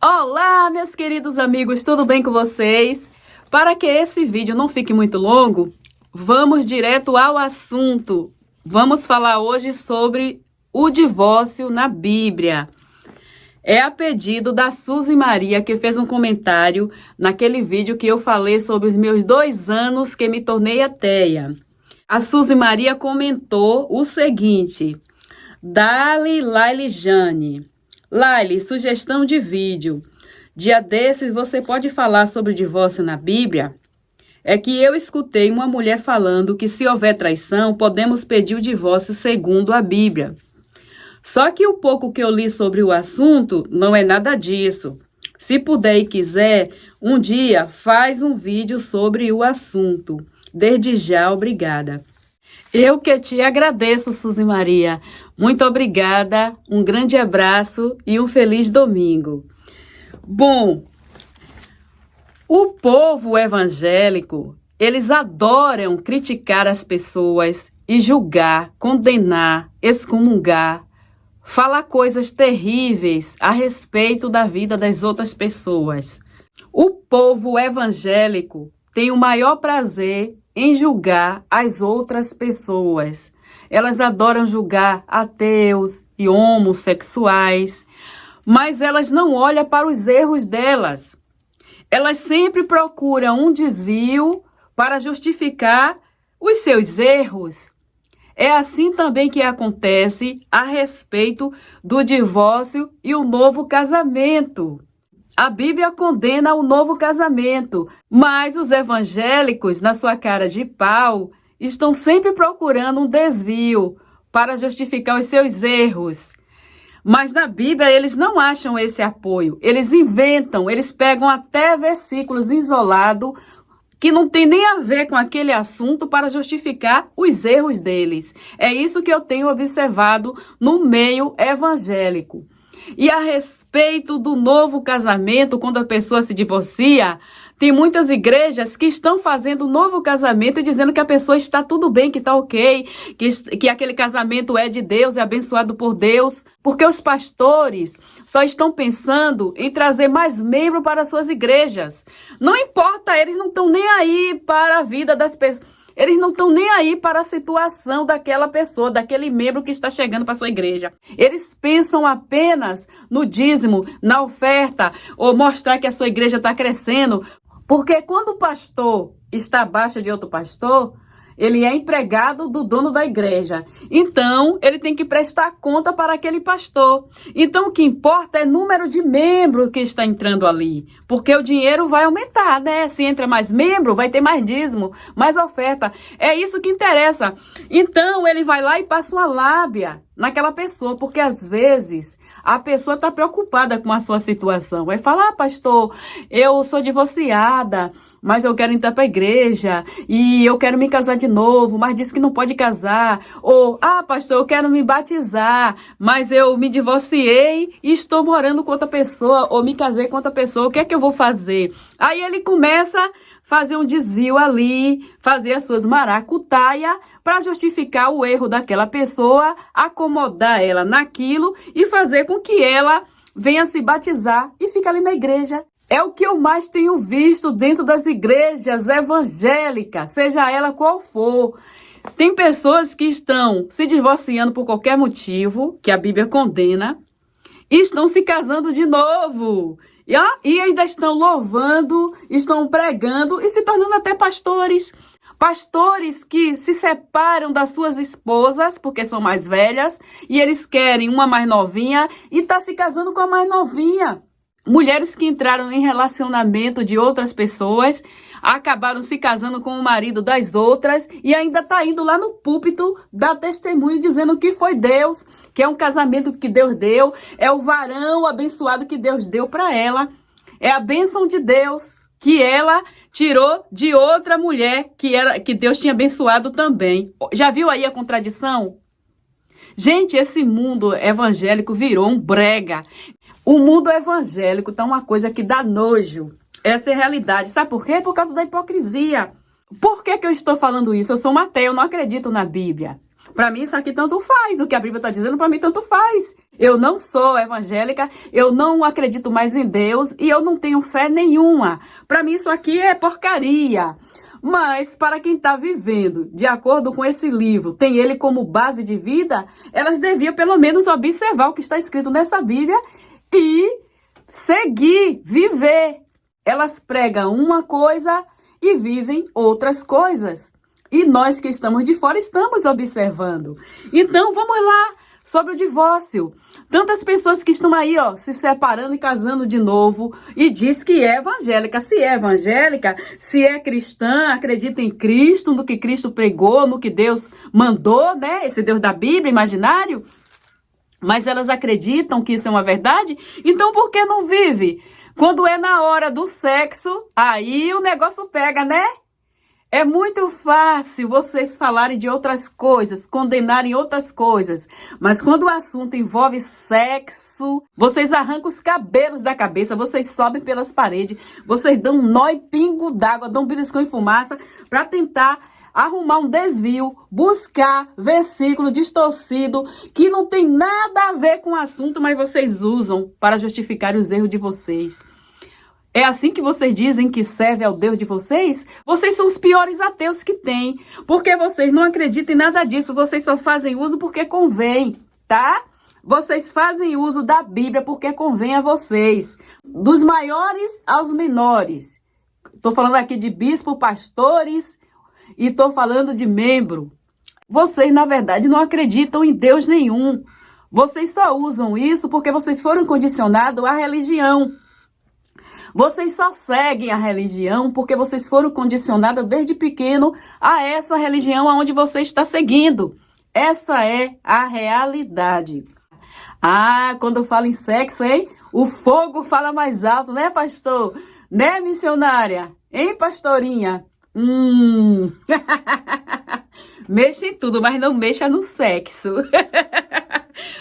Olá, meus queridos amigos, tudo bem com vocês? Para que esse vídeo não fique muito longo, vamos direto ao assunto. Vamos falar hoje sobre o divórcio na Bíblia. É a pedido da Suzy Maria, que fez um comentário naquele vídeo que eu falei sobre os meus 2 anos que me tornei ateia. A Suzy Maria comentou o seguinte: Dali Laile Jane. Laile, sugestão de vídeo. Dia desses você pode falar sobre divórcio na Bíblia? É que eu escutei uma mulher falando que se houver traição, podemos pedir o divórcio segundo a Bíblia. Só que o pouco que eu li sobre o assunto não é nada disso. Se puder e quiser, um dia faz um vídeo sobre o assunto. Desde já, obrigada. Eu que te agradeço, Suzy Maria. Muito obrigada, um grande abraço e um feliz domingo. Bom, o povo evangélico, eles adoram criticar as pessoas e julgar, condenar, excomungar, falar coisas terríveis a respeito da vida das outras pessoas. O povo evangélico tem o maior prazer em julgar as outras pessoas. Elas adoram julgar ateus e homossexuais, mas elas não olham para os erros delas. Elas sempre procuram um desvio para justificar os seus erros. É assim também que acontece a respeito do divórcio e o novo casamento. A Bíblia condena o novo casamento, mas os evangélicos, na sua cara de pau, estão sempre procurando um desvio para justificar os seus erros. Mas na Bíblia eles não acham esse apoio. Eles inventam, eles pegam até versículos isolados que não tem nem a ver com aquele assunto para justificar os erros deles. É isso que eu tenho observado no meio evangélico. E a respeito do novo casamento, quando a pessoa se divorcia, tem muitas igrejas que estão fazendo novo casamento e dizendo que a pessoa está tudo bem, que está ok, que aquele casamento é de Deus, é abençoado por Deus, porque os pastores só estão pensando em trazer mais membros para as suas igrejas. Não importa, eles não estão nem aí para a vida das pessoas. Eles não estão nem aí para a situação daquela pessoa, daquele membro que está chegando para a sua igreja. Eles pensam apenas no dízimo, na oferta, ou mostrar que a sua igreja está crescendo. Porque quando o pastor está abaixo de outro pastor, ele é empregado do dono da igreja. Então, ele tem que prestar conta para aquele pastor. Então, o que importa é o número de membros que está entrando ali. Porque o dinheiro vai aumentar, né? Se entra mais membro, vai ter mais dízimo, mais oferta. É isso que interessa. Então, ele vai lá e passa uma lábia naquela pessoa. Porque, às vezes, a pessoa está preocupada com a sua situação. Vai falar: pastor, eu sou divorciada, mas eu quero entrar para a igreja e eu quero me casar de novo, mas diz que não pode casar. Ou, pastor, eu quero me batizar, mas eu me divorciei e estou morando com outra pessoa, ou me casei com outra pessoa, o que é que eu vou fazer? Aí ele começa a fazer um desvio ali, fazer as suas maracutaia para justificar o erro daquela pessoa, acomodar ela naquilo e fazer com que ela venha se batizar e fique ali na igreja. É o que eu mais tenho visto dentro das igrejas evangélicas, seja ela qual for. Tem pessoas que estão se divorciando por qualquer motivo, que a Bíblia condena, e estão se casando de novo. E ainda estão louvando, estão pregando e se tornando até pastores. Pastores que se separam das suas esposas, porque são mais velhas, e eles querem uma mais novinha e está se casando com a mais novinha. Mulheres que entraram em relacionamento de outras pessoas, acabaram se casando com o marido das outras e ainda está indo lá no púlpito dar testemunho dizendo que foi Deus, que é um casamento que Deus deu, é o varão abençoado que Deus deu para ela, é a bênção de Deus que ela tirou de outra mulher que Deus tinha abençoado também. Já viu aí a contradição? Gente, esse mundo evangélico virou um brega. O mundo evangélico tá uma coisa que dá nojo. Essa é a realidade. Sabe por quê? Por causa da hipocrisia. Por que eu estou falando isso? Eu sou uma ateia, eu não acredito na Bíblia. Para mim, isso aqui tanto faz. O que a Bíblia está dizendo, para mim, tanto faz. Eu não sou evangélica, eu não acredito mais em Deus e eu não tenho fé nenhuma. Para mim, isso aqui é porcaria. Mas, para quem está vivendo de acordo com esse livro, tem ele como base de vida, elas deviam pelo menos observar o que está escrito nessa Bíblia e seguir, viver. Elas pregam uma coisa e vivem outras coisas. E nós que estamos de fora estamos observando. Então, vamos lá sobre o divórcio. Tantas pessoas que estão aí, ó, se separando e casando de novo e diz que é evangélica. Se é evangélica, se é cristã, acredita em Cristo, no que Cristo pregou, no que Deus mandou, né? Esse Deus da Bíblia, imaginário. Mas elas acreditam que isso é uma verdade? Então, por que não vive? Quando é na hora do sexo, aí o negócio pega, né? É muito fácil vocês falarem de outras coisas, condenarem outras coisas. Mas quando o assunto envolve sexo, vocês arrancam os cabelos da cabeça, vocês sobem pelas paredes, vocês dão um nó e pingo d'água, dão um beliscão e fumaça para tentar arrumar um desvio, buscar versículo distorcido que não tem nada a ver com o assunto, mas vocês usam para justificar os erros de vocês. É assim que vocês dizem que serve ao Deus de vocês? Vocês são os piores ateus que tem, porque vocês não acreditam em nada disso, vocês só fazem uso porque convém, tá? Vocês fazem uso da Bíblia porque convém a vocês, dos maiores aos menores. Estou falando aqui de bispo, pastores e estou falando de membro. Vocês, na verdade, não acreditam em Deus nenhum. Vocês só usam isso porque vocês foram condicionados à religião. Vocês só seguem a religião porque vocês foram condicionados desde pequeno a essa religião aonde você está seguindo. Essa é a realidade. Ah, quando eu falo em sexo, hein? O fogo fala mais alto, né, pastor? Né, missionária? Hein, pastorinha? Mexa em tudo, mas não mexa no sexo.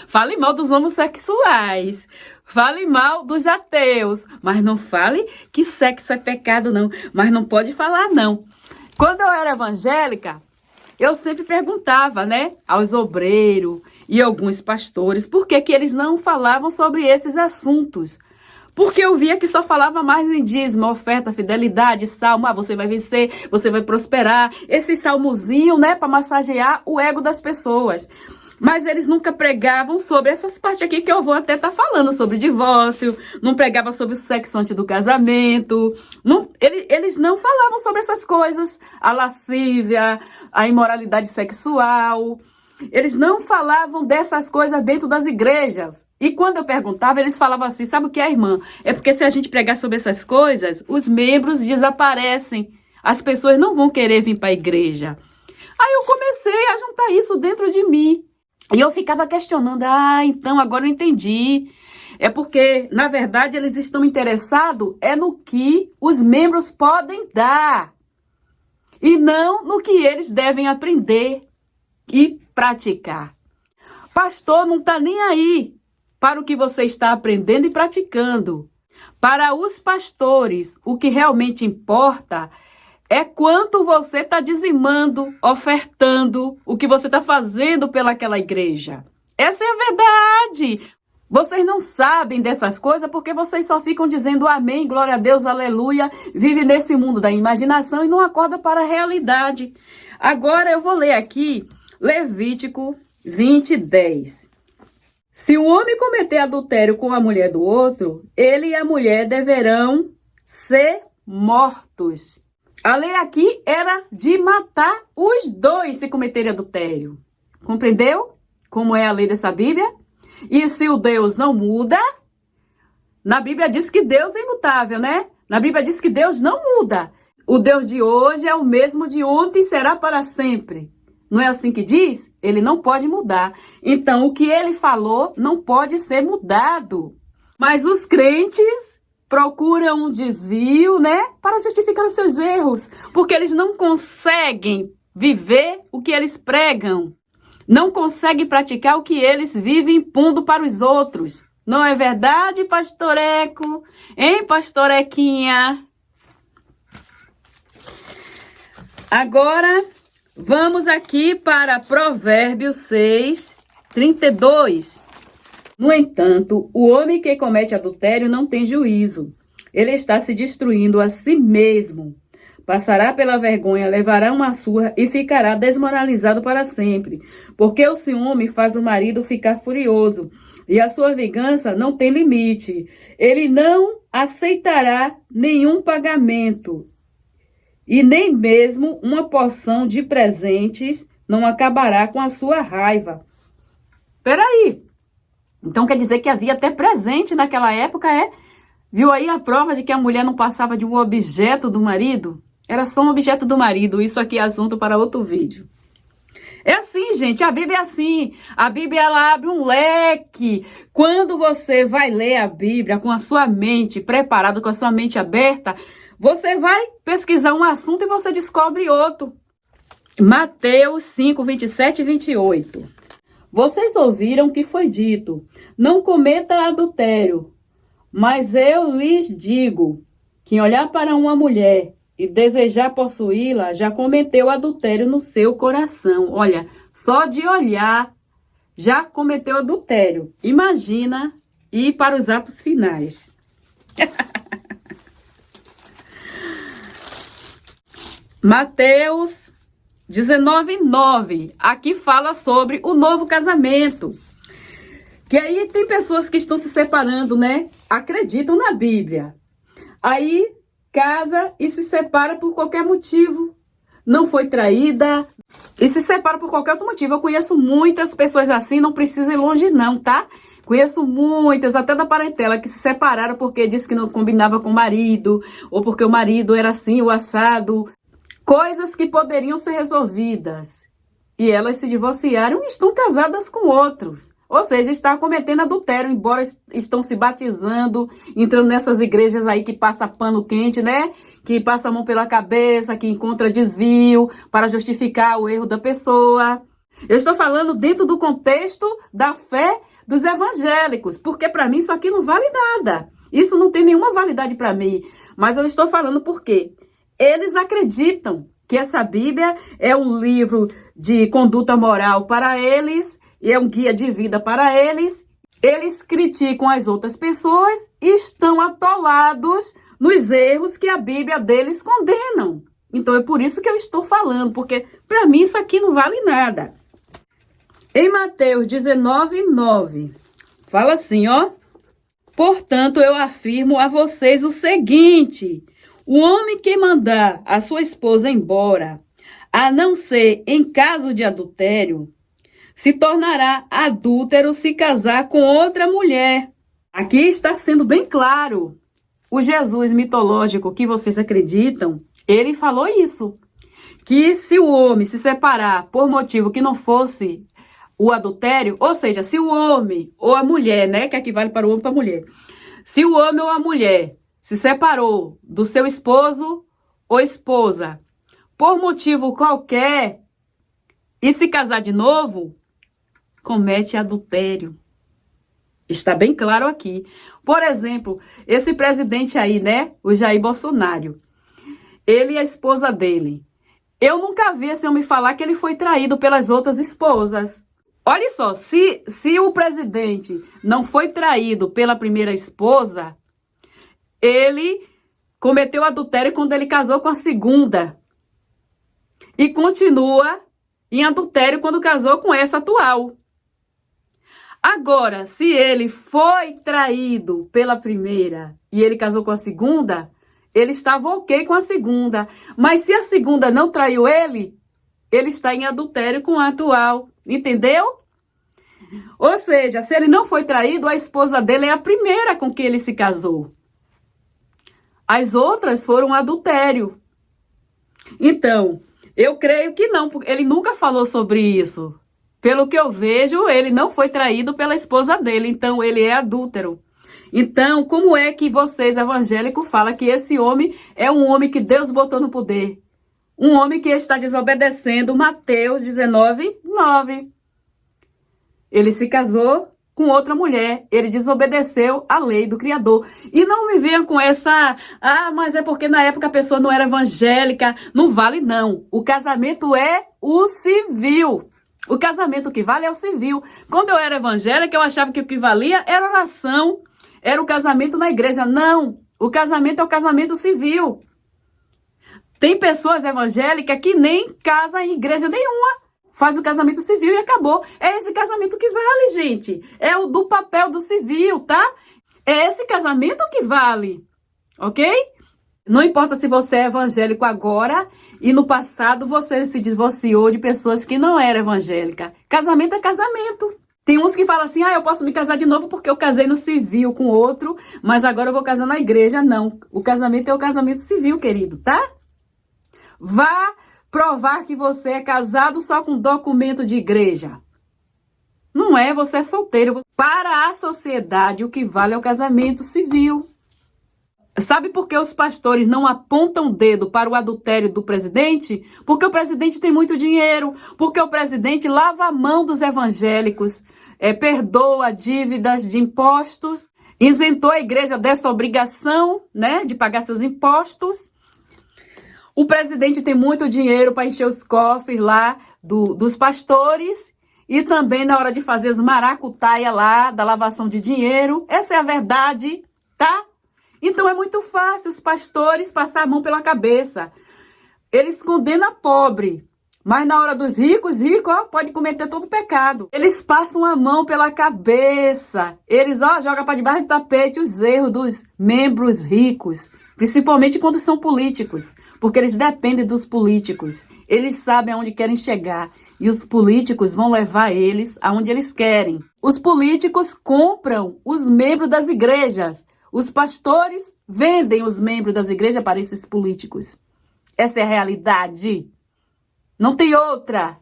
Fale mal dos homossexuais. Fale mal dos ateus. Mas não fale que sexo é pecado, não. Mas não pode falar, não. Quando eu era evangélica, eu sempre perguntava, né, aos obreiros e alguns pastores, por que eles não falavam sobre esses assuntos. Porque eu via que só falava mais em dízimo, oferta, fidelidade, salmo. Ah, você vai vencer, você vai prosperar. Esse salmozinho, né, para massagear o ego das pessoas. Mas eles nunca pregavam sobre essas partes aqui que eu vou até estar falando, sobre divórcio, não pregavam sobre o sexo antes do casamento, eles não falavam sobre essas coisas, a lascívia, a imoralidade sexual, eles não falavam dessas coisas dentro das igrejas. E quando eu perguntava, eles falavam assim, sabe o que é, irmã? É porque se a gente pregar sobre essas coisas, os membros desaparecem, as pessoas não vão querer vir para a igreja. Aí eu comecei a juntar isso dentro de mim. E eu ficava questionando, então agora eu entendi. É porque, na verdade, eles estão interessados no que os membros podem dar. E não no que eles devem aprender e praticar. Pastor não está nem aí para o que você está aprendendo e praticando. Para os pastores, o que realmente importa é quanto você está dizimando, ofertando, o que você está fazendo pelaquela igreja. Essa é a verdade. Vocês não sabem dessas coisas porque vocês só ficam dizendo amém, glória a Deus, aleluia. Vive nesse mundo da imaginação e não acorda para a realidade. Agora eu vou ler aqui Levítico 20:10. Se o homem cometer adultério com a mulher do outro, ele e a mulher deverão ser mortos. A lei aqui era de matar os dois se cometerem adultério. Compreendeu como é a lei dessa Bíblia? E se o Deus não muda, na Bíblia diz que Deus é imutável, né? Na Bíblia diz que Deus não muda. O Deus de hoje é o mesmo de ontem e será para sempre. Não é assim que diz? Ele não pode mudar. Então, o que ele falou não pode ser mudado. Mas os crentes procuram um desvio, né, para justificar os seus erros, porque eles não conseguem viver o que eles pregam, não conseguem praticar o que eles vivem impondo para os outros. Não é verdade, pastoreco? Hein, pastorequinha? Agora, Vamos aqui para Provérbios 6, 32. No entanto, o homem que comete adultério não tem juízo. Ele está se destruindo a si mesmo. Passará pela vergonha, levará uma surra e ficará desmoralizado para sempre. Porque o ciúme faz o marido ficar furioso e a sua vingança não tem limite. Ele não aceitará nenhum pagamento e nem mesmo uma porção de presentes não acabará com a sua raiva. Peraí. Então quer dizer que havia até presente naquela época, é? Viu aí a prova de que a mulher não passava de um objeto do marido? Era só um objeto do marido. Isso aqui é assunto para outro vídeo. É assim, gente. A Bíblia é assim. A Bíblia, ela abre um leque. Quando você vai ler a Bíblia com a sua mente preparada, com a sua mente aberta, você vai pesquisar um assunto e você descobre outro. Mateus 5, 27 e 28. Vocês ouviram que foi dito: não cometa adultério. Mas eu lhes digo: quem olhar para uma mulher e desejar possuí-la, já cometeu adultério no seu coração. Olha, só de olhar, já cometeu adultério. Imagina ir para os atos finais. Mateus 19, 9. Aqui fala sobre o novo casamento. Que aí tem pessoas que estão se separando, né? Acreditam na Bíblia. Aí casa e se separa por qualquer motivo. Não foi traída e se separa por qualquer outro motivo. Eu conheço muitas pessoas assim, não precisa ir longe não, tá? Conheço muitas, até da parentela, que se separaram porque disse que não combinava com o marido, ou porque o marido era assim, o assado. Coisas que poderiam ser resolvidas. E elas se divorciaram e estão casadas com outros. Ou seja, está cometendo adultério, embora estão se batizando, entrando nessas igrejas aí que passa pano quente, né? Que passa a mão pela cabeça, que encontra desvio para justificar o erro da pessoa. Eu estou falando dentro do contexto da fé dos evangélicos, porque para mim isso aqui não vale nada. Isso não tem nenhuma validade para mim. Mas eu estou falando por quê? Eles acreditam que essa Bíblia é um livro de conduta moral para eles, e é um guia de vida para eles. Eles criticam as outras pessoas e estão atolados nos erros que a Bíblia deles condenam. Então é por isso que eu estou falando, porque para mim isso aqui não vale nada. Em Mateus 19, 9, fala assim, ó. Portanto, eu afirmo a vocês o seguinte: o homem que mandar a sua esposa embora, a não ser em caso de adultério, se tornará adúltero se casar com outra mulher. Aqui está sendo bem claro. O Jesus mitológico que vocês acreditam, ele falou isso. Que se o homem se separar por motivo que não fosse o adultério, ou seja, se o homem ou a mulher, né, que aqui vale para o homem e para a mulher, se o homem ou a mulher se separou do seu esposo ou esposa por motivo qualquer e se casar de novo, comete adultério. Está bem claro aqui. Por exemplo, esse presidente aí, né, o Jair Bolsonaro, ele e a esposa dele. Eu nunca vi esse homem falar que ele foi traído pelas outras esposas. Olha só, se o presidente não foi traído pela primeira esposa, ele cometeu adultério quando ele casou com a segunda. E continua em adultério quando casou com essa atual. Agora, se ele foi traído pela primeira e ele casou com a segunda, ele estava ok com a segunda. Mas se a segunda não traiu ele, ele está em adultério com a atual. Entendeu? Ou seja, se ele não foi traído, a esposa dele é a primeira com que ele se casou. As outras foram adultério. Então, eu creio que não, porque ele nunca falou sobre isso. Pelo que eu vejo, ele não foi traído pela esposa dele, então ele é adúltero. Então, como é que vocês, evangélicos, falam que esse homem é um homem que Deus botou no poder? Um homem que está desobedecendo Mateus 19, 9. Ele se casou com outra mulher. Ele desobedeceu à lei do Criador. E não me venha com essa, mas é porque na época a pessoa não era evangélica. Não vale, não. O casamento é o civil. O casamento que vale é o civil. Quando eu era evangélica, eu achava que o que valia era oração, era o casamento na igreja. Não, o casamento é o casamento civil. Tem pessoas evangélicas que nem casam em igreja nenhuma. Faz o casamento civil e acabou. É esse casamento que vale, gente. É o do papel do civil, tá? É esse casamento que vale, ok? Não importa se você é evangélico agora e no passado você se divorciou de pessoas que não eram evangélicas. Casamento é casamento. Tem uns que falam assim, eu posso me casar de novo porque eu casei no civil com outro, mas agora eu vou casar na igreja. Não, o casamento é o casamento civil, querido, tá? Vá provar que você é casado só com documento de igreja. Não é, você é solteiro. Para a sociedade, o que vale é o casamento civil. Sabe por que os pastores não apontam o dedo para o adultério do presidente? Porque o presidente tem muito dinheiro, porque o presidente lava a mão dos evangélicos, perdoa dívidas de impostos, isentou a igreja dessa obrigação, né, de pagar seus impostos. O presidente tem muito dinheiro para encher os cofres lá dos pastores e também na hora de fazer as maracutaia lá da lavação de dinheiro. Essa é a verdade, tá? Então é muito fácil os pastores passar a mão pela cabeça. Eles condenam pobre, mas na hora dos ricos, pode cometer todo pecado. Eles passam a mão pela cabeça. Eles jogam para debaixo do tapete os erros dos membros ricos, principalmente quando são políticos, porque eles dependem dos políticos. Eles sabem aonde querem chegar e os políticos vão levar eles aonde eles querem. Os políticos compram os membros das igrejas. Os pastores vendem os membros das igrejas para esses políticos. Essa é a realidade. Não tem outra.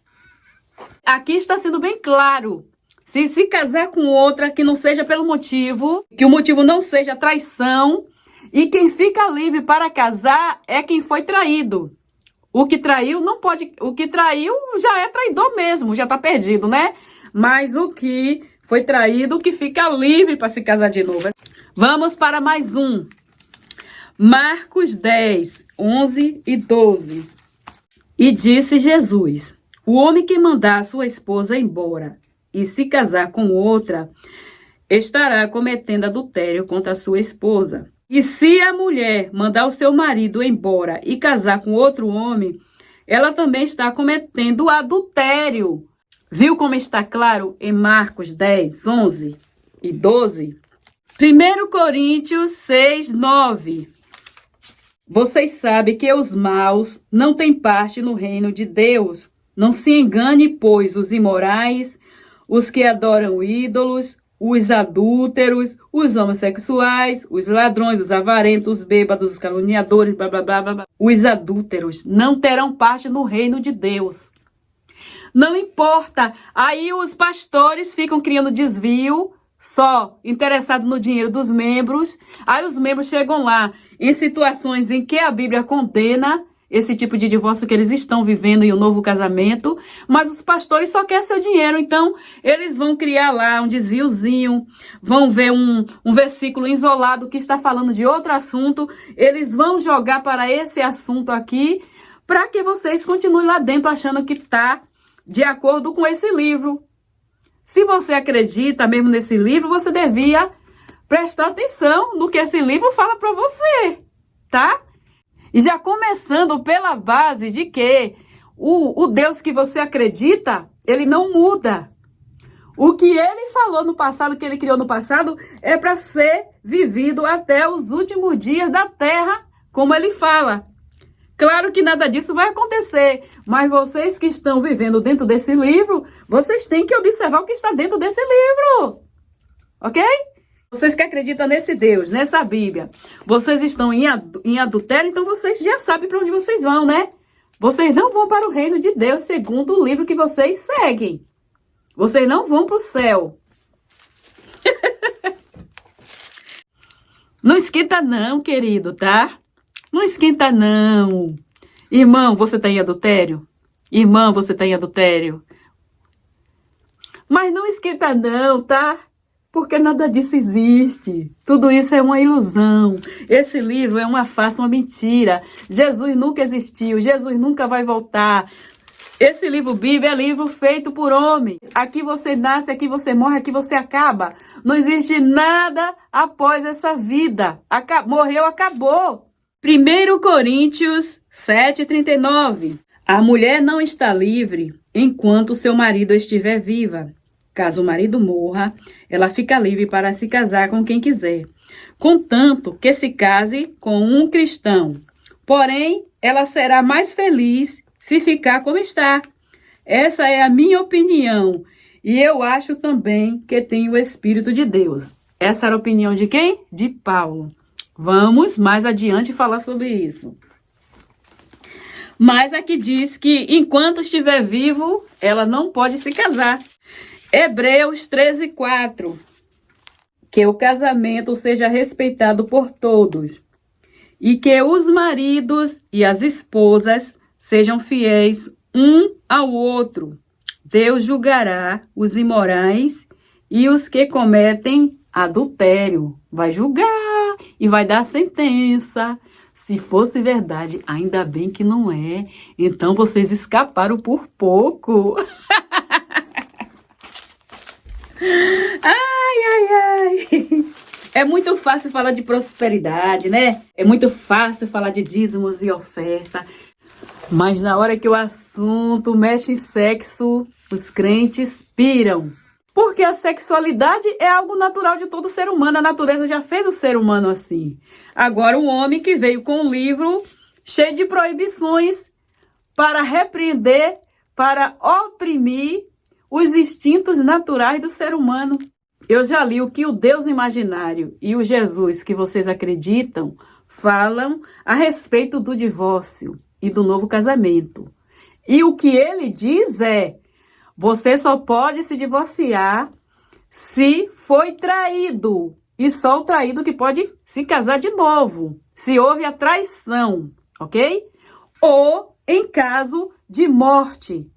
Aqui está sendo bem claro. Se casar com outra que não seja pelo motivo, que o motivo não seja traição, e quem fica livre para casar é quem foi traído. O que traiu não pode. O que traiu já é traidor mesmo, já está perdido, né? Mas o que foi traído, o que fica livre para se casar de novo. Vamos para mais um. Marcos 10, 11 e 12. E disse Jesus: o homem que mandar sua esposa embora e se casar com outra, estará cometendo adultério contra a sua esposa. E se a mulher mandar o seu marido embora e casar com outro homem, ela também está cometendo adultério. Viu como está claro em Marcos 10, 11 e 12? 1 Coríntios 6, 9. Vocês sabem que os maus não têm parte no reino de Deus. Não se engane, pois, os imorais, os que adoram ídolos, os adúlteros, os homossexuais, os ladrões, os avarentos, os bêbados, os caluniadores, blá, blá, blá, blá. Os adúlteros não terão parte no reino de Deus. Não importa. Aí os pastores ficam criando desvio, só interessados no dinheiro dos membros. Aí os membros chegam lá em situações em que a Bíblia condena esse tipo de divórcio que eles estão vivendo em um novo casamento, mas os pastores só querem seu dinheiro, então eles vão criar lá um desviozinho, vão ver um versículo isolado que está falando de outro assunto, eles vão jogar para esse assunto aqui, para que vocês continuem lá dentro achando que está de acordo com esse livro. Se você acredita mesmo nesse livro, você devia prestar atenção no que esse livro fala para você, tá? E já começando pela base de que o Deus que você acredita, ele não muda. O que ele falou no passado, que ele criou no passado, é para ser vivido até os últimos dias da terra, como ele fala. Claro que nada disso vai acontecer, mas vocês que estão vivendo dentro desse livro, vocês têm que observar o que está dentro desse livro. Ok? Vocês que acreditam nesse Deus, nessa Bíblia, vocês estão em adultério, então vocês já sabem para onde vocês vão, né? Vocês não vão para o reino de Deus segundo o livro que vocês seguem. Vocês não vão para o céu. Não esquenta não, querido, tá? Não esquenta não. Irmão, você está em adultério? Irmã, você está em adultério? Mas não esquenta não, tá? Porque nada disso existe. Tudo isso é uma ilusão. Esse livro é uma farsa, uma mentira. Jesus nunca existiu. Jesus nunca vai voltar. Esse livro Bíblia é livro feito por homem. Aqui você nasce, aqui você morre, aqui você acaba. Não existe nada após essa vida. Morreu, acabou. 1 Coríntios 7,39. A mulher não está livre enquanto seu marido estiver viva. Caso o marido morra, ela fica livre para se casar com quem quiser, contanto que se case com um cristão. Porém, ela será mais feliz se ficar como está. Essa é a minha opinião. E eu acho também que tem o Espírito de Deus. Essa era a opinião de quem? De Paulo. Vamos mais adiante falar sobre isso. Mas aqui diz que enquanto estiver vivo, ela não pode se casar. Hebreus 13:4. Que o casamento seja respeitado por todos e que os maridos e as esposas sejam fiéis um ao outro. Deus julgará os imorais e os que cometem adultério. Vai julgar e vai dar sentença. Se fosse verdade, ainda bem que não é. Então vocês escaparam por pouco. Ai, ai, ai. É muito fácil falar de prosperidade, né? É muito fácil falar de dízimos e oferta. Mas na hora que o assunto mexe em sexo, os crentes piram. Porque a sexualidade é algo natural de todo ser humano. A natureza já fez o ser humano assim. Agora o homem que veio com um livro cheio de proibições para repreender, para oprimir os instintos naturais do ser humano. Eu já li o que o Deus imaginário e o Jesus que vocês acreditam falam a respeito do divórcio e do novo casamento. E o que ele diz é: você só pode se divorciar se foi traído. E só o traído que pode se casar de novo, se houve a traição, ok? Ou em caso de morte.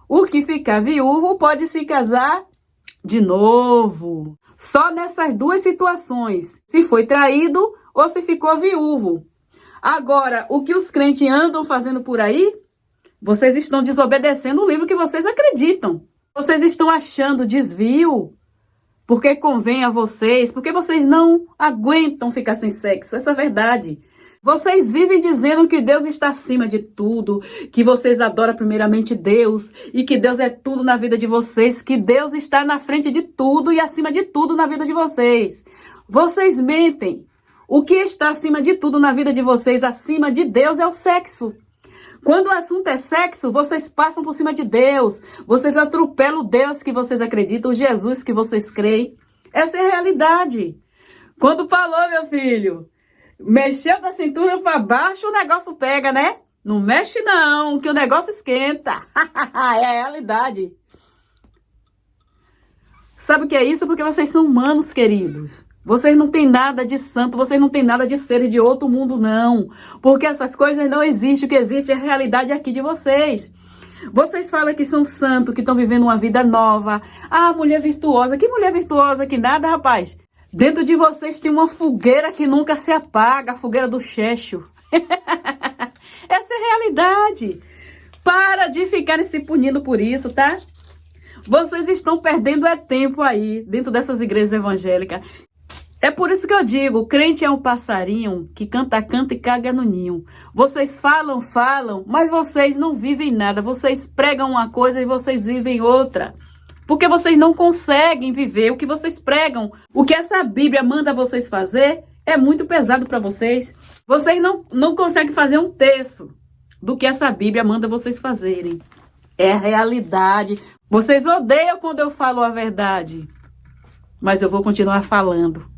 O que ficar viúvo pode se casar de novo. Só nessas duas situações, se foi traído ou se ficou viúvo. Agora, o que os crentes andam fazendo por aí, vocês estão desobedecendo o livro que vocês acreditam. Vocês estão achando desvio porque convém a vocês, porque vocês não aguentam ficar sem sexo. Essa é a verdade. Vocês vivem dizendo que Deus está acima de tudo, que vocês adoram primeiramente Deus e que Deus é tudo na vida de vocês, que Deus está na frente de tudo e acima de tudo na vida de vocês. Vocês mentem. O que está acima de tudo na vida de vocês, acima de Deus, é o sexo. Quando o assunto é sexo, vocês passam por cima de Deus. Vocês atropelam o Deus que vocês acreditam, o Jesus que vocês creem. Essa é a realidade. Quando falou, meu filho, mexeu da cintura para baixo, o negócio pega, né? Não mexe não, que o negócio esquenta. É a realidade. Sabe o que é isso? Porque vocês são humanos, queridos. Vocês não têm nada de santo, vocês não têm nada de seres de outro mundo, não. Porque essas coisas não existem, o que existe é a realidade aqui de vocês. Vocês falam que são santos, que estão vivendo uma vida nova. Ah, mulher virtuosa. Que mulher virtuosa? Que nada, rapaz. Dentro de vocês tem uma fogueira que nunca se apaga, a fogueira do Checho. Essa é a realidade. Para de ficarem se punindo por isso, tá? Vocês estão perdendo tempo aí, dentro dessas igrejas evangélicas. É por isso que eu digo, crente é um passarinho que canta, canta e caga no ninho. Vocês falam, mas vocês não vivem nada. Vocês pregam uma coisa e vocês vivem outra. Porque vocês não conseguem viver o que vocês pregam. O que essa Bíblia manda vocês fazer é muito pesado para vocês. Vocês não conseguem fazer um terço do que essa Bíblia manda vocês fazerem. É a realidade. Vocês odeiam quando eu falo a verdade. Mas eu vou continuar falando.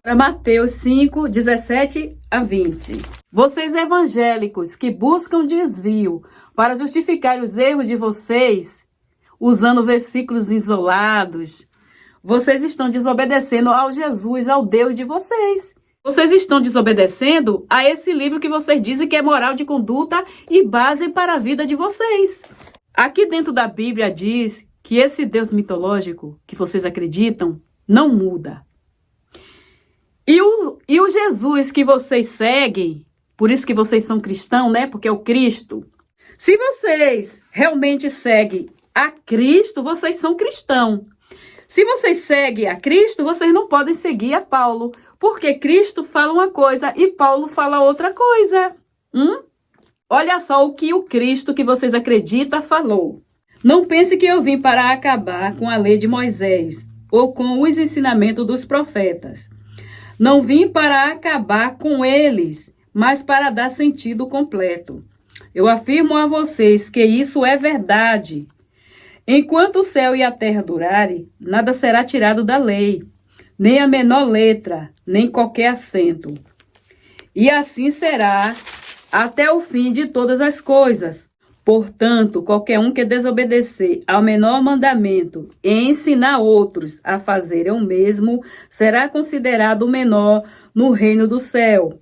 Para Mateus 5, 17 a 20. Vocês evangélicos que buscam desvio para justificar os erros de vocês, usando versículos isolados, vocês estão desobedecendo ao Jesus, ao Deus de vocês. Vocês estão desobedecendo a esse livro que vocês dizem que é moral de conduta e base para a vida de vocês. Aqui dentro da Bíblia diz que esse Deus mitológico que vocês acreditam não muda. E o Jesus que vocês seguem, por isso que vocês são cristãos, né? Porque é o Cristo. Se vocês realmente seguem a Cristo, vocês são cristãos. Se vocês seguem a Cristo, vocês não podem seguir a Paulo, porque Cristo fala uma coisa e Paulo fala outra coisa. Olha só o que o Cristo que vocês acreditam falou. Não pense que eu vim para acabar com a lei de Moisés ou com os ensinamentos dos profetas. Não vim para acabar com eles, mas para dar sentido completo. Eu afirmo a vocês que isso é verdade. Enquanto o céu e a terra durarem, nada será tirado da lei, nem a menor letra, nem qualquer acento. E assim será até o fim de todas as coisas. Portanto, qualquer um que desobedecer ao menor mandamento e ensinar outros a fazerem o mesmo, será considerado menor no reino do céu.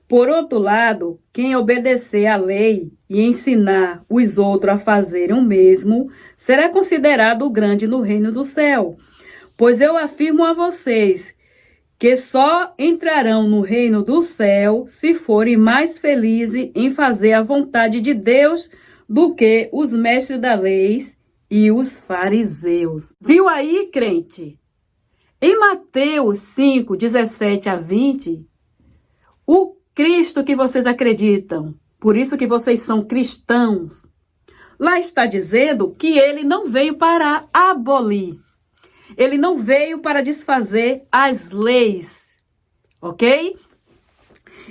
Por outro lado, quem obedecer à lei e ensinar os outros a fazerem o mesmo, será considerado grande no reino do céu. Pois eu afirmo a vocês que só entrarão no reino do céu se forem mais felizes em fazer a vontade de Deus do que os mestres da lei e os fariseus. Viu aí, crente? Em Mateus 5, 17 a 20, o Cristo que vocês acreditam, por isso que vocês são cristãos, lá está dizendo que ele não veio para abolir. Ele não veio para desfazer as leis, ok?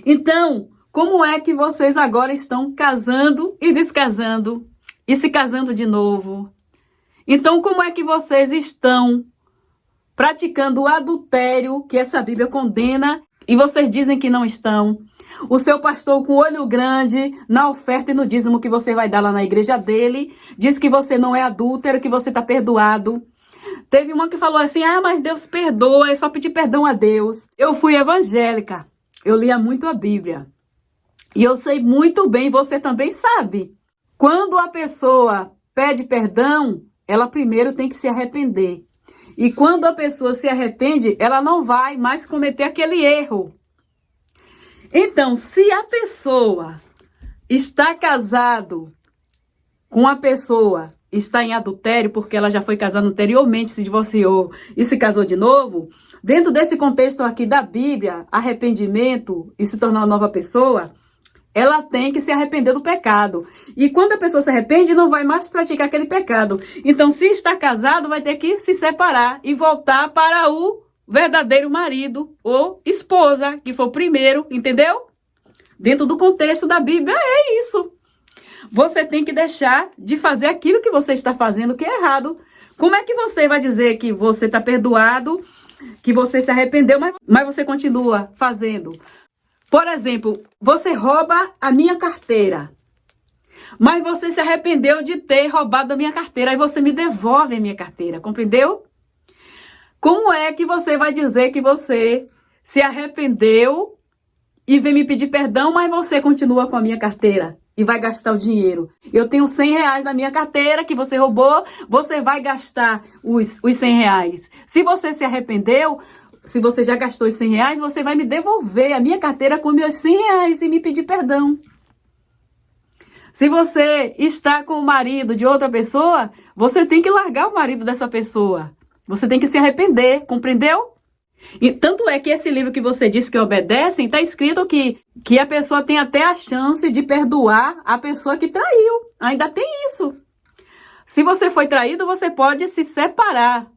Então, como é que vocês agora estão casando e descasando e se casando de novo? Então, como é que vocês estão praticando o adultério que essa Bíblia condena e vocês dizem que não estão? O seu pastor com o olho grande na oferta e no dízimo que você vai dar lá na igreja dele, diz que você não é adúltero, que você está perdoado. Teve uma que falou assim, mas Deus perdoa, é só pedir perdão a Deus. Eu fui evangélica, eu lia muito a Bíblia. E eu sei muito bem, você também sabe. Quando a pessoa pede perdão, ela primeiro tem que se arrepender. E quando a pessoa se arrepende, ela não vai mais cometer aquele erro. Então, se a pessoa está casado com a pessoa, está em adultério porque ela já foi casada anteriormente, se divorciou e se casou de novo, dentro desse contexto aqui da Bíblia, arrependimento e se tornar uma nova pessoa, ela tem que se arrepender do pecado. E quando a pessoa se arrepende, não vai mais praticar aquele pecado. Então, se está casado, vai ter que se separar e voltar para o verdadeiro marido ou esposa, que foi o primeiro, entendeu? Dentro do contexto da Bíblia, é isso. Você tem que deixar de fazer aquilo que você está fazendo que é errado. Como é que você vai dizer que você está perdoado, que você se arrependeu, mas você continua fazendo? Por exemplo, você rouba a minha carteira, mas você se arrependeu de ter roubado a minha carteira, aí você me devolve a minha carteira, compreendeu? Como é que você vai dizer que você se arrependeu e vem me pedir perdão, mas você continua com a minha carteira e vai gastar o dinheiro? Eu tenho 100 reais na minha carteira que você roubou, você vai gastar os 100 reais. Se você se arrependeu, se você já gastou os 100 reais, você vai me devolver a minha carteira com meus 100 reais e me pedir perdão. Se você está com o marido de outra pessoa, você tem que largar o marido dessa pessoa. Você tem que se arrepender, compreendeu? E tanto é que esse livro que você disse que obedecem, está escrito que a pessoa tem até a chance de perdoar a pessoa que traiu. Ainda tem isso. Se você foi traído, você pode se separar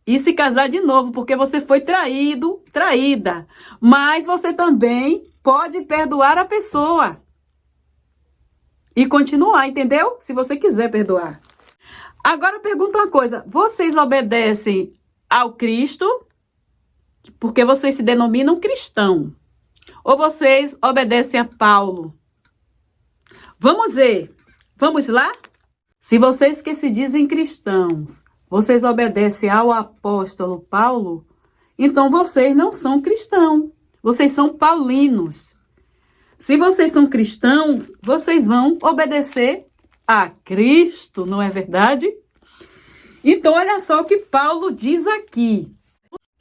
e se casar de novo, porque você foi traído, traída. Mas você também pode perdoar a pessoa e continuar, entendeu? Se você quiser perdoar. Agora eu pergunto uma coisa, vocês obedecem ao Cristo, porque vocês se denominam cristão, ou vocês obedecem a Paulo? Vamos ver, vamos lá? Se vocês que se dizem cristãos, vocês obedecem ao apóstolo Paulo, então vocês não são cristãos, vocês são paulinos. Se vocês são cristãos, vocês vão obedecer a Cristo, não é verdade? Então, olha só o que Paulo diz aqui.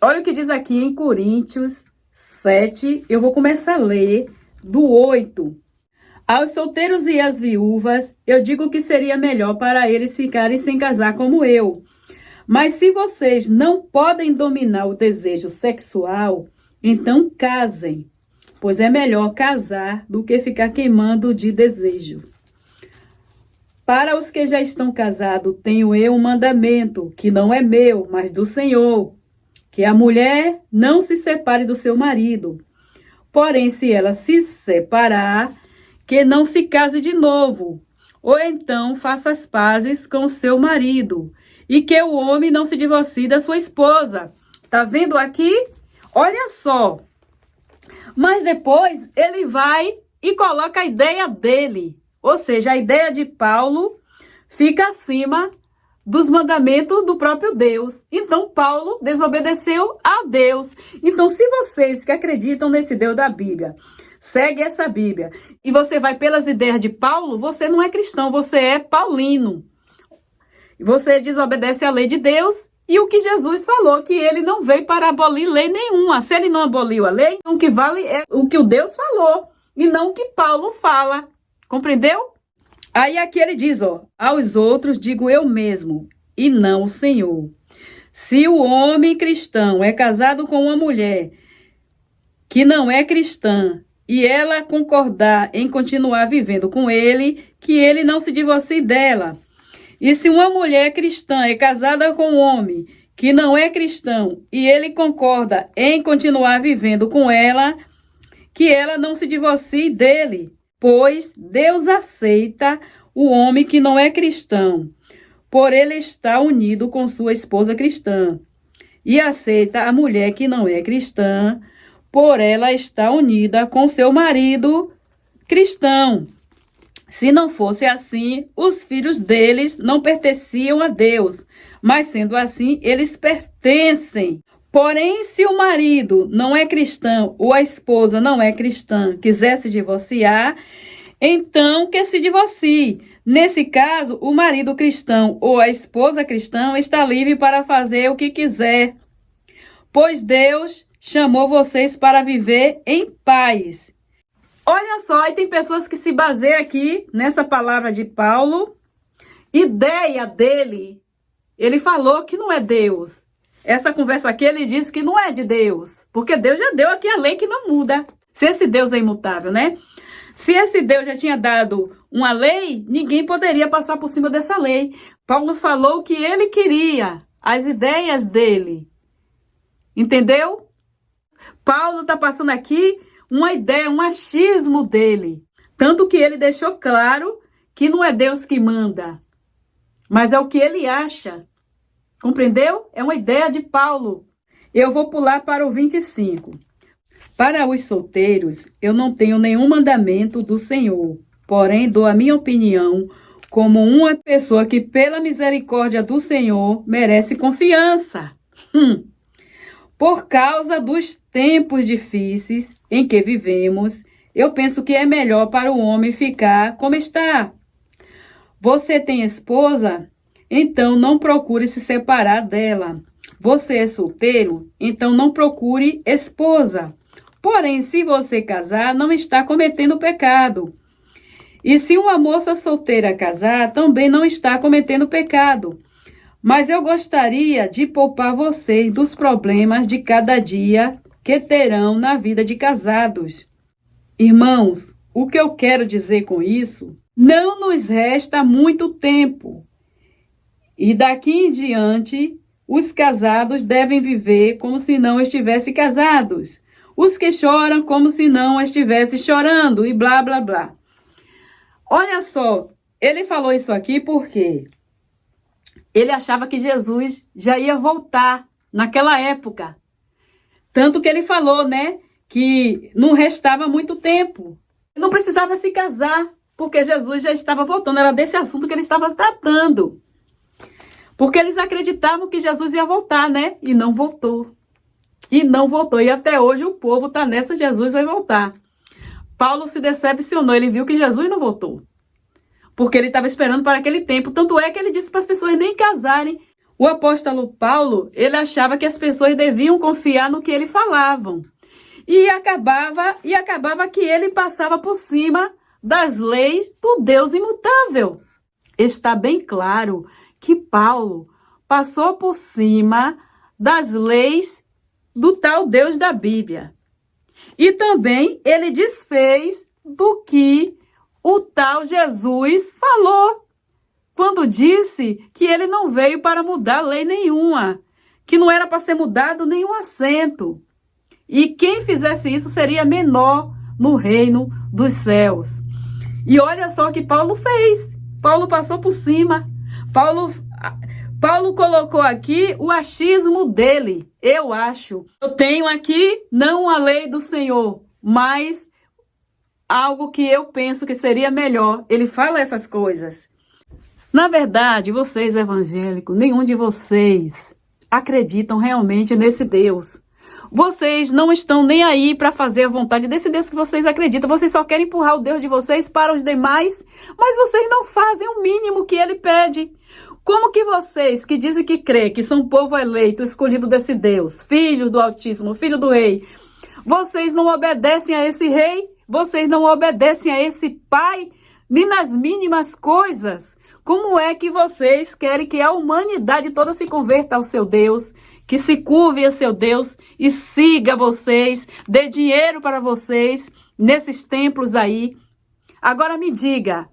Olha o que diz aqui em Coríntios 7. Eu vou começar a ler do 8. Aos solteiros e às viúvas, eu digo que seria melhor para eles ficarem sem casar como eu. Mas se vocês não podem dominar o desejo sexual, então casem, pois é melhor casar do que ficar queimando de desejo. Para os que já estão casados, tenho eu um mandamento, que não é meu, mas do Senhor, que a mulher não se separe do seu marido. Porém, se ela se separar, que não se case de novo, ou então faça as pazes com seu marido, e que o homem não se divorcie da sua esposa. Tá vendo aqui? Olha só. Mas depois ele vai e coloca a ideia dele. Ou seja, a ideia de Paulo fica acima dos mandamentos do próprio Deus. Então, Paulo desobedeceu a Deus. Então, se vocês que acreditam nesse Deus da Bíblia, segue essa Bíblia, e você vai pelas ideias de Paulo, você não é cristão, você é paulino. Você desobedece a lei de Deus e o que Jesus falou, que ele não veio para abolir lei nenhuma. Se ele não aboliu a lei, o que vale é o que o Deus falou e não o que Paulo fala. Compreendeu? Aí aqui ele diz, ó, aos outros digo eu mesmo e não o Senhor. Se o homem cristão é casado com uma mulher que não é cristã, e ela concordar em continuar vivendo com ele, que ele não se divorcie dela. E se uma mulher cristã é casada com um homem que não é cristão, e ele concorda em continuar vivendo com ela, que ela não se divorcie dele, pois Deus aceita o homem que não é cristão, por ele estar unido com sua esposa cristã, e aceita a mulher que não é cristã, por ela estar unida com seu marido cristão. Se não fosse assim, os filhos deles não pertenciam a Deus, mas sendo assim, eles pertencem. Porém, se o marido não é cristão ou a esposa não é cristã, quiser se divorciar, então que se divorcie. Nesse caso, o marido cristão ou a esposa cristã está livre para fazer o que quiser, pois Deus chamou vocês para viver em paz. Olha só, e tem pessoas que se baseiam aqui nessa palavra de Paulo. Ideia dele, ele falou que não é Deus. Essa conversa aqui ele diz que não é de Deus, porque Deus já deu aqui a lei que não muda. Se esse Deus é imutável, né? Se esse Deus já tinha dado uma lei, ninguém poderia passar por cima dessa lei. Paulo falou o que ele queria, as ideias dele. Entendeu? Paulo está passando aqui uma ideia, um achismo dele. Tanto que ele deixou claro que não é Deus que manda, mas é o que ele acha. Compreendeu? É uma ideia de Paulo. Eu vou pular para o 25. Para os solteiros, eu não tenho nenhum mandamento do Senhor, porém dou a minha opinião como uma pessoa que, pela misericórdia do Senhor, merece confiança. Por causa dos tempos difíceis em que vivemos, eu penso que é melhor para o homem ficar como está. Você tem esposa? Então não procure se separar dela. Você é solteiro? Então não procure esposa. Porém, se você casar, não está cometendo pecado. E se uma moça solteira casar, também não está cometendo pecado. Mas eu gostaria de poupar vocês dos problemas de cada dia que terão na vida de casados. Irmãos, o que eu quero dizer com isso? Não nos resta muito tempo. E daqui em diante, os casados devem viver como se não estivessem casados. Os que choram como se não estivessem chorando e blá, blá, blá. Olha só, ele falou isso aqui porque ele achava que Jesus já ia voltar naquela época. Tanto que ele falou, né, que não restava muito tempo. Não precisava se casar, porque Jesus já estava voltando. Era desse assunto que ele estava tratando. Porque eles acreditavam que Jesus ia voltar, né? E não voltou. E não voltou. E até hoje o povo está nessa, Jesus vai voltar. Paulo se decepcionou. Ele viu que Jesus não voltou. Porque ele estava esperando para aquele tempo. Tanto é que ele disse para as pessoas nem casarem. O apóstolo Paulo, ele achava que as pessoas deviam confiar no que ele falavam. E acabava que ele passava por cima das leis do Deus imutável. Está bem claro que Paulo passou por cima das leis do tal Deus da Bíblia. E também ele desfez do que o tal Jesus falou, quando disse que ele não veio para mudar lei nenhuma, que não era para ser mudado nenhum assento. E quem fizesse isso seria menor no reino dos céus. E olha só o que Paulo fez. Paulo passou por cima. Paulo colocou aqui o achismo dele, eu acho. Eu tenho aqui não a lei do Senhor, mas algo que eu penso que seria melhor. Ele fala essas coisas. Na verdade, vocês evangélicos, nenhum de vocês acreditam realmente nesse Deus. Vocês não estão nem aí para fazer a vontade desse Deus que vocês acreditam. Vocês só querem empurrar o Deus de vocês para os demais, mas vocês não fazem o mínimo que ele pede. Como que vocês, que dizem que crê, que são povo eleito, escolhido desse Deus, filho do Altíssimo, filho do Rei, vocês não obedecem a esse Rei? Vocês não obedecem a esse Pai? Nem nas mínimas coisas? Como é que vocês querem que a humanidade toda se converta ao seu Deus, que se curve a seu Deus e siga vocês, dê dinheiro para vocês nesses templos aí? Agora me diga,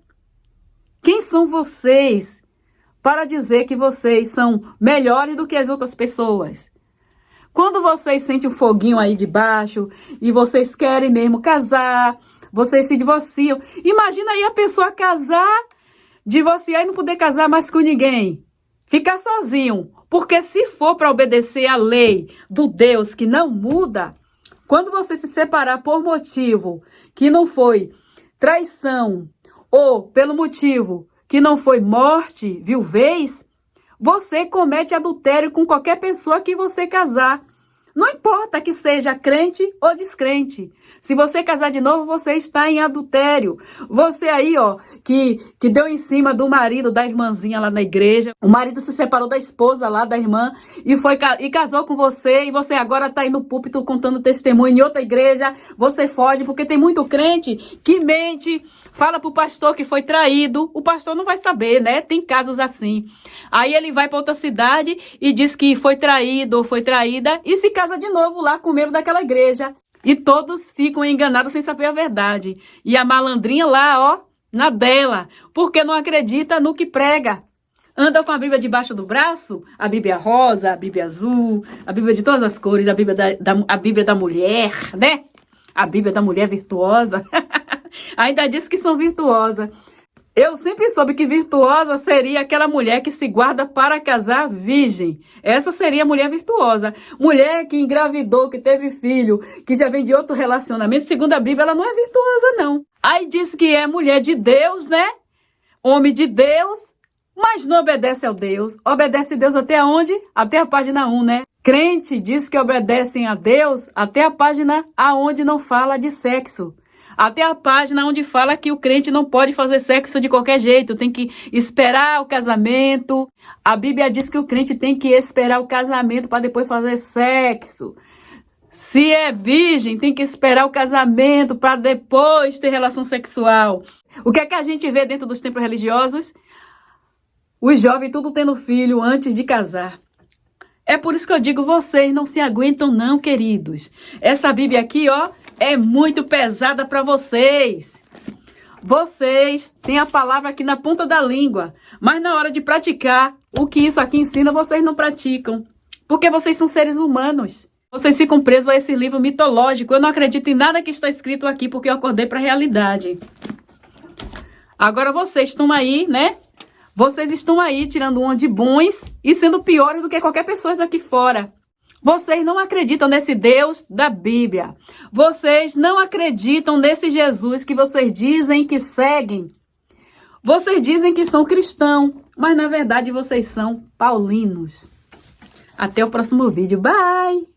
quem são vocês para dizer que vocês são melhores do que as outras pessoas? Quando vocês sentem um foguinho aí de baixo e vocês querem mesmo casar, vocês se divorciam. Imagina aí a pessoa casar, divorciar e não poder casar mais com ninguém. Ficar sozinho. Porque se for para obedecer a lei do Deus que não muda, quando você se separar por motivo que não foi traição ou pelo motivo que não foi morte, viuvez, você comete adultério com qualquer pessoa que você casar. Não importa que seja crente ou descrente. Se você casar de novo, você está em adultério. Você aí, ó, que deu em cima do marido da irmãzinha lá na igreja. O marido se separou da esposa lá, da irmã, e casou com você. E você agora está aí no púlpito contando testemunho em outra igreja. Você foge, porque tem muito crente que mente, fala pro pastor que foi traído. O pastor não vai saber, né? Tem casos assim. Aí ele vai para outra cidade e diz que foi traído ou foi traída e se casa de novo lá com o membro daquela igreja. E todos ficam enganados sem saber a verdade. E a malandrinha lá, ó, na dela, porque não acredita no que prega. Anda com a Bíblia debaixo do braço, a Bíblia rosa, a Bíblia azul, a Bíblia de todas as cores, a Bíblia da mulher, né? A Bíblia da mulher virtuosa. Ainda diz que são virtuosas. Eu sempre soube que virtuosa seria aquela mulher que se guarda para casar virgem. Essa seria a mulher virtuosa. Mulher que engravidou, que teve filho, que já vem de outro relacionamento. Segundo a Bíblia, ela não é virtuosa, não. Aí diz que é mulher de Deus, né? Homem de Deus, mas não obedece ao Deus. Obedece a Deus até onde? Até a página 1, né? Crente diz que obedecem a Deus até a página aonde não fala de sexo. Até a página onde fala que o crente não pode fazer sexo de qualquer jeito, tem que esperar o casamento. A Bíblia diz que o crente tem que esperar o casamento para depois fazer sexo. Se é virgem, tem que esperar o casamento para depois ter relação sexual. O que é que a gente vê dentro dos templos religiosos? Os jovens tudo tendo filho antes de casar. É por isso que eu digo, vocês não se aguentam não, queridos. Essa Bíblia aqui, ó, é muito pesada para vocês. Vocês têm a palavra aqui na ponta da língua, mas na hora de praticar o que isso aqui ensina, vocês não praticam. Porque vocês são seres humanos. Vocês ficam presos a esse livro mitológico. Eu não acredito em nada que está escrito aqui, porque eu acordei para a realidade. Agora vocês estão aí, né? Vocês estão aí tirando onda de bons e sendo piores do que qualquer pessoa daqui fora. Vocês não acreditam nesse Deus da Bíblia. Vocês não acreditam nesse Jesus que vocês dizem que seguem. Vocês dizem que são cristãos, mas na verdade vocês são paulinos. Até o próximo vídeo. Bye!